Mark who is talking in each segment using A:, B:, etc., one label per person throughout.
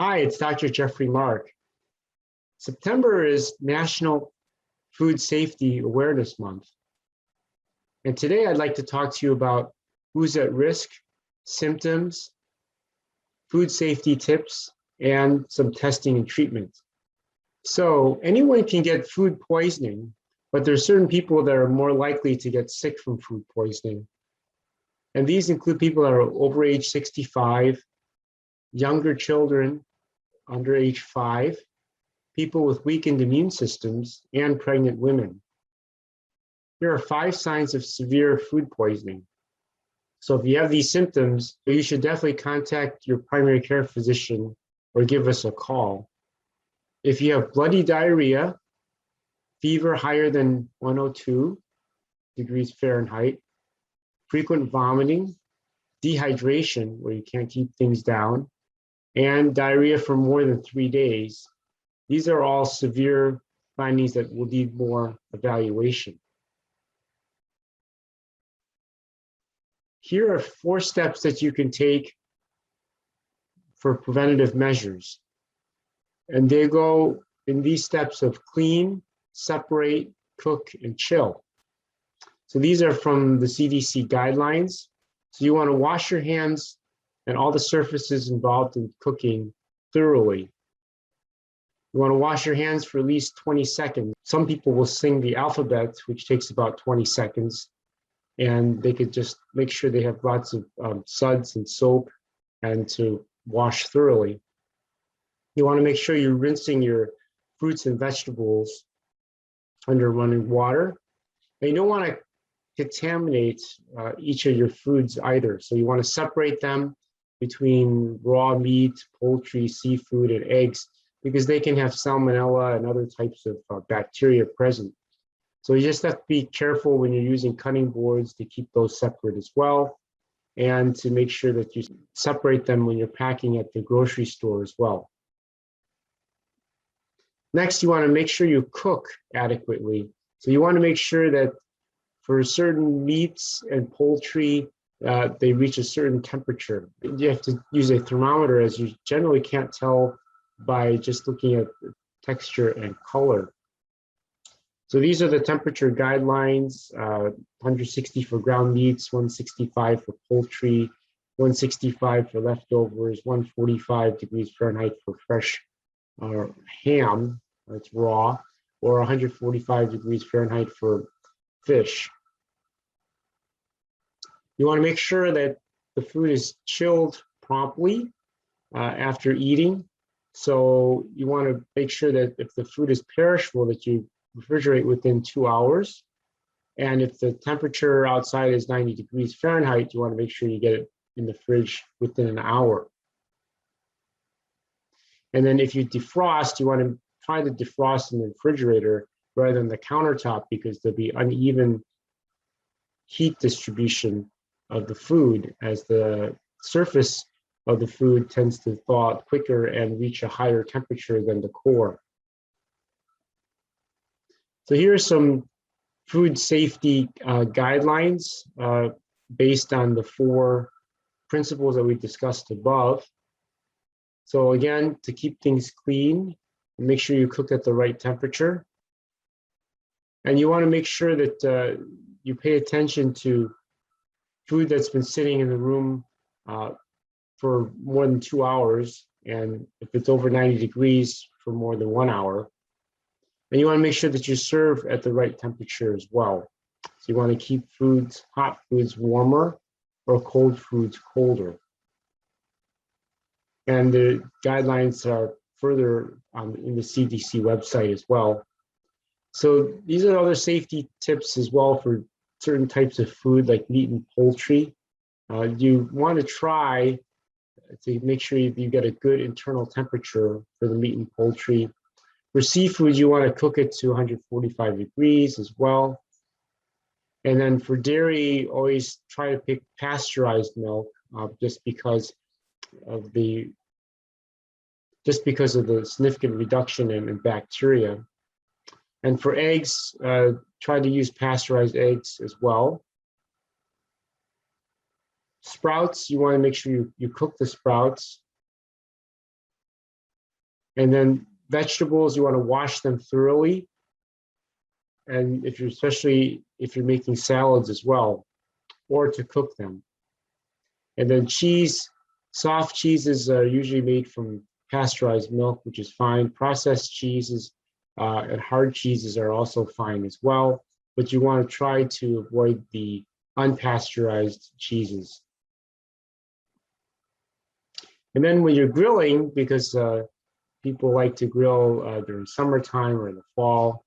A: Hi, it's Dr. Jeffrey Mark. September is National Food Safety Awareness Month. And today I'd like to talk to you about who's at risk, symptoms, food safety tips, and some testing and treatment. So anyone can get food poisoning, but there are certain people that are more likely to get sick from food poisoning. And these include people that are over age 65, younger children under age 5, people with weakened immune systems, and pregnant women. Here are 5 signs of severe food poisoning. So if you have these symptoms, you should definitely contact your primary care physician or give us a call. If you have bloody diarrhea, fever higher than 102 degrees Fahrenheit, frequent vomiting, dehydration, where you can't keep things down, and diarrhea for more than 3 days, these are all severe findings that will need more evaluation. Here are 4 steps that you can take for preventative measures. And they go in these steps of clean, separate, cook, and chill. So these are from the CDC guidelines. So you want to wash your hands and all the surfaces involved in cooking thoroughly. You want to wash your hands for at least 20 seconds. Some people will sing the alphabet, which takes about 20 seconds. And they could just make sure they have lots of suds and soap and to wash thoroughly. You want to make sure you're rinsing your fruits and vegetables under running water. And you don't want to contaminate each of your foods either. So you want to separate them between raw meat, poultry, seafood, and eggs, because they can have salmonella and other types of bacteria present. So you just have to be careful when you're using cutting boards to keep those separate as well, and to make sure that you separate them when you're packing at the grocery store as well. Next, you want to make sure you cook adequately. So you want to make sure that for certain meats and poultry, they reach a certain temperature. You have to use a thermometer, as you generally can't tell by just looking at the texture and color. So these are the temperature guidelines: 160 for ground meats, 165 for poultry, 165 for leftovers, 145 degrees Fahrenheit for fresh ham, that's raw, or 145 degrees Fahrenheit for fish. You want to make sure that the food is chilled promptly after eating. So you want to make sure that if the food is perishable, that you refrigerate within 2 hours. And if the temperature outside is 90 degrees Fahrenheit, you want to make sure you get it in the fridge within an hour. And then if you defrost, you want to try to defrost in the refrigerator rather than the countertop, because there'll be uneven heat distribution of the food as the surface of the food tends to thaw out quicker and reach a higher temperature than the core. So here are some food safety guidelines based on the 4 principles that we discussed above. So again, to keep things clean, make sure you cook at the right temperature. And you want to make sure that you pay attention to food that's been sitting in the room for more than 2 hours, and if it's over 90 degrees, for more than 1 hour. And you want to make sure that you serve at the right temperature as well. So you want to keep foods, hot foods, warmer, or cold foods colder. And the guidelines are further in the CDC website as well. So these are other safety tips as well for certain types of food like meat and poultry. You want to try to make sure you get a good internal temperature for the meat and poultry. For seafood, you want to cook it to 145 degrees as well. And then for dairy, always try to pick pasteurized milk, just because of the significant reduction in bacteria. And for eggs, try to use pasteurized eggs as well. Sprouts, you want to make sure you cook the sprouts And then vegetables, you want to wash them thoroughly. And especially if you're making salads as well, or to cook them. And then cheese, soft cheeses are usually made from pasteurized milk, which is fine. Processed cheeses and hard cheeses are also fine as well, but you want to try to avoid the unpasteurized cheeses. And then when you're grilling, because people like to grill during summertime or in the fall,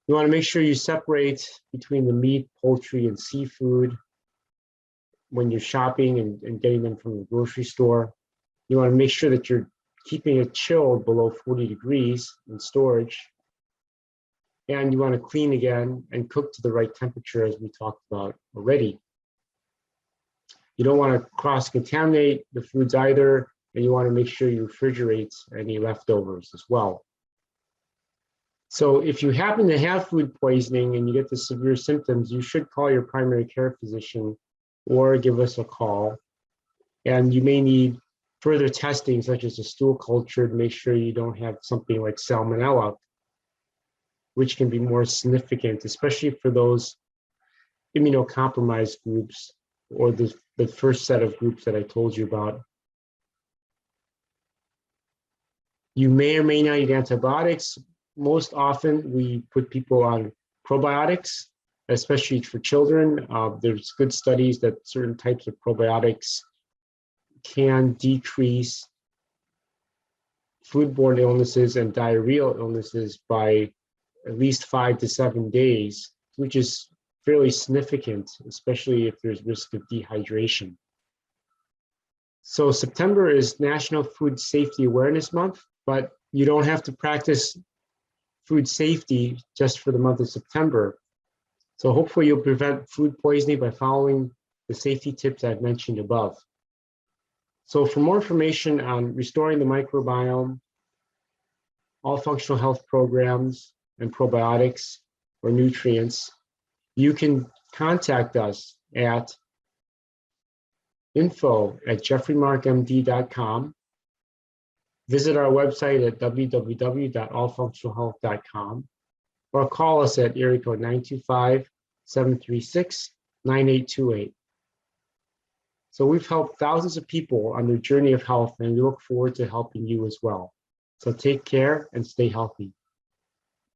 A: you want to make sure you separate between the meat, poultry, and seafood when you're shopping and getting them from the grocery store. You want to make sure that you're keeping it chilled below 40 degrees in storage. And you want to clean again and cook to the right temperature, as we talked about already. You don't want to cross-contaminate the foods either, and you want to make sure you refrigerate any leftovers as well. So if you happen to have food poisoning and you get the severe symptoms, you should call your primary care physician or give us a call. And you may need further testing, such as a stool culture, to make sure you don't have something like salmonella, which can be more significant, especially for those immunocompromised groups or the first set of groups that I told you about. You may or may not need antibiotics. Most often, we put people on probiotics, especially for children. There's good studies that certain types of probiotics can decrease foodborne illnesses and diarrheal illnesses by at least 5 to 7 days, which is fairly significant, especially if there's risk of dehydration. So September is National Food Safety Awareness Month, but you don't have to practice food safety just for the month of September. So hopefully you'll prevent food poisoning by following the safety tips I've mentioned above. So for more information on restoring the microbiome, all functional health programs, and probiotics or nutrients, you can contact us at info@jeffreymarkmd.com. Visit our website at www.allfunctionalhealth.com or call us at area code 925-736-9828. So we've helped thousands of people on their journey of health, and we look forward to helping you as well. So take care and stay healthy.